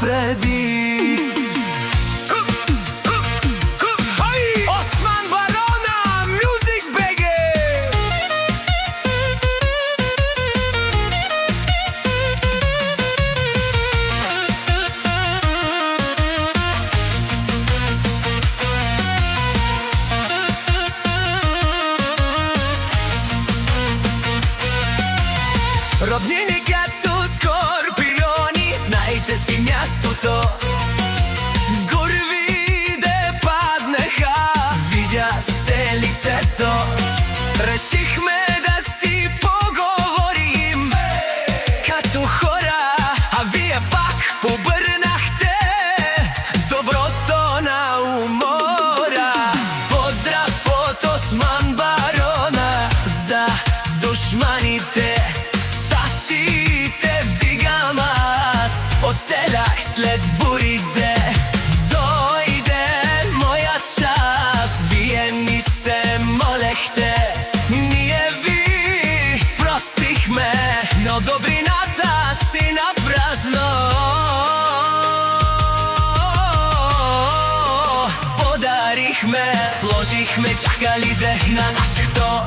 напреди. Осман Барона, Music BG. Роднини като скорпиони, знаете си мястото. Горвиде паднаха, видя се лицето. Решихме да си поговорим като хора, а вие пак обърнахте доброто на умора. Поздрав от Осман Барона за душманите. Щашите вдигам аз, оцелях след бурите. Дойде моя час, вие ни се молехте. Ние ви простихме, но добрината си напразно подарихме. Сложихме чакалите на нашето